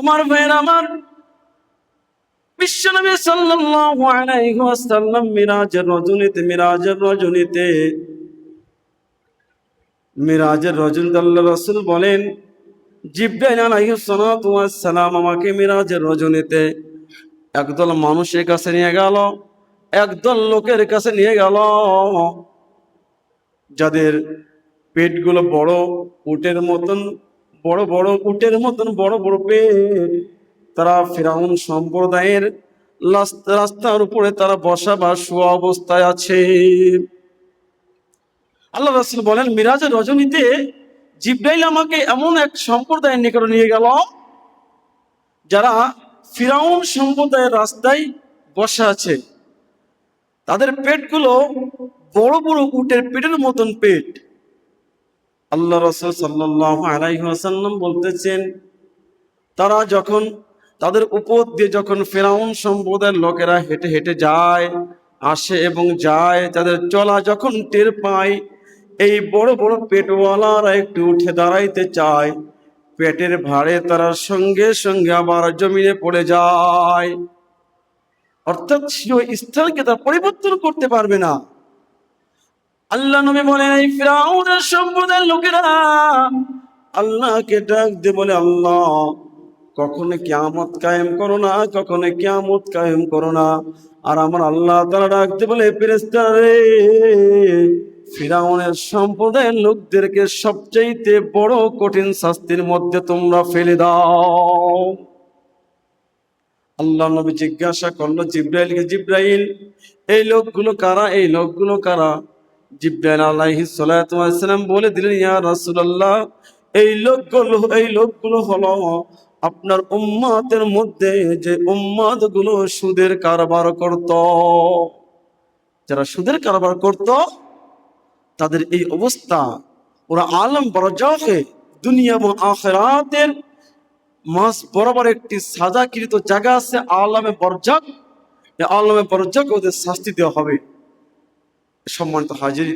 আমার ভাইয়ের আমার, বিশ্বনবী সাল্লাল্লাহু আলাইহি ওয়াসাল্লাম মিরাজের রজনীতে আল্লাহ রাসূল বলেন, জিবরাইল আলাইহিস সালাতু ওয়াস সালাম আমাকে মিরাজের রজনীতে একদল মানুষের কাছে নিয়ে গেল, একদল লোকের কাছে নিয়ে গেল, যাদের পেটগুলো বড় উটের মতন, বড় বড় পেট। তারা ফিরাউন সম্প্রদায়ের রাস্তার উপরে তারা বসা বা শোয়া অবস্থায় আছে। আল্লাহ রাসূল বলেন, মিরাজের রজনীতে জিবরাইল আমাকে এমন এক সম্প্রদায়ের নিকট নিয়ে গেল, যারা ফিরাউন সম্প্রদায়ের রাস্তায় বসা আছে। তাদের পেটগুলো বড় বড় উটের পেটের মতন পেট। আল্লাহ রাসূল সাল্লাল্লাহু আলাইহি ওয়াসাল্লাম বলতেছেন, তারা যখন তাদের উপর দিয়ে যখন ফিরাউন সম্প্রদায়ের লোকেরা হেঁটে হেঁটে যায়, আসে এবং যায়, তাদের চলা যখন টের পায়, এই বড় বড় পেটওয়ালারা একটু উঠে দাঁড়াইতে চায়, পেটের ভারে তারা সঙ্গে সঙ্গে আবার জমিনে পড়ে যায়। অর্থাৎ স্থানকে তারা পরিবর্তন করতে পারবে না। আল্লাহ নবী বলেন, এই ফিরাউনের সম্প্রদায়ের লোকেরা আল্লাহকে ডাক দিয়ে বলে, আল্লাহ কখনো কিয়ামত কায়েম করো না, কখনো কিয়ামত কায়েম করো না। আর আমার আল্লাহ তাআলা ডাক দিয়ে বলে, ফেরেশতারা রে, ফিরাউনের সম্প্রদায়ের লোকদেরকে সবচেয়ে বড় কঠিন শাস্তির মধ্যে তোমরা ফেলে দাও। আল্লাহ নবী জিজ্ঞাসা করলো জিবরাইলকে, জিবরাইল এই লোকগুলো কারা, এই লোকগুলো কারা? জিবরাইল আলাইহিস সালাতু ওয়াস সালাম বলে দিলেন, ইয়া রাসূলুল্লাহ, এই লোকগুলো হলো আপনার উম্মতের মধ্যে যে উম্মতগুলো সুদের কারবার করত। যারা সুদের কারবার করত তাদের এই অবস্থা। ওরা আলম বরজাখে, দুনিয়া এবং আখিরাতের মাঝ বরাবর একটি সাজাকৃত জায়গা আছে, আলমে বরজাক। এই আলমে বরজাক ওদের শাস্তি দেওয়া হবে। সম্মানিত হাজির,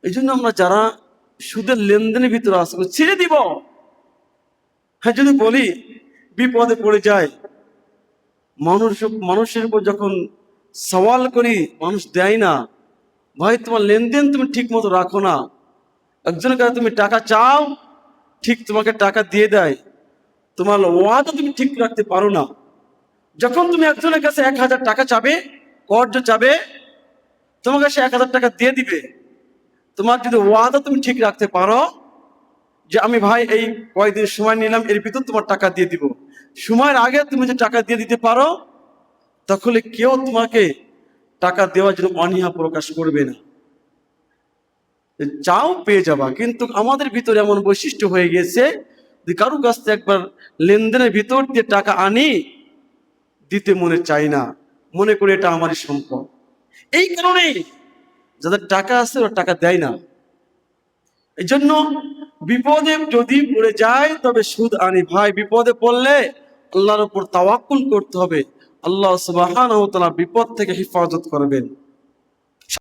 এই জন্য আমরা যারা সুদের লেনদেনের ভিতরে আসবো ছেড়ে দিব। হ্যাঁ, যদি বলি বিপদে পড়ে যায়, মানুষের উপর যখন সওয়াল করি, মানুষ দেয় না। ভাই, তোমার লেনদেন তুমি ঠিক মতো রাখো না। একজনের কাছে তুমি টাকা চাও, ঠিক তোমাকে টাকা দিয়ে দেয়, তোমার ওয়াদা তুমি ঠিক রাখতে পারো না। যখন তুমি একজনের কাছে 1000 টাকা চাবে, কর্জ চাবে, তোমার কাছে 1000 টাকা দিয়ে দিবে। তোমার যদি ওয়াদা তুমি ঠিক রাখতে পারো যে আমি ভাই এই কয়দিন সময় নিলাম, এর ভিতর তোমার টাকা দিয়ে দিব, সময়ের আগে তুমি যে টাকা দিয়ে দিতে পারো, তাহলে কেউ তোমাকে টাকা দেওয়ার জন্য অনীহা প্রকাশ করবে না। চাও পেয়ে যাবা। কিন্তু আমাদের ভিতরে এমন বৈশিষ্ট্য হয়ে গেছে যে কারো কাছ থেকে একবার লেনদেনের ভিতর দিয়ে টাকা আনি, দিতে মনে চাই না, মনে করি এটা আমারই সম্পদ। এই কারণেই যাদের টাকা আছে ওরা টাকা দেয় না। এই জন্য বিপদে যদি পড়ে যায় তবে সুদ আনি। ভাই, বিপদে পড়লে আল্লাহর উপর তাওয়াক্কুল করতে হবে। আল্লাহ সুবহানাহু ওয়া তাআলা বিপদ থেকে হেফাজত করবেন।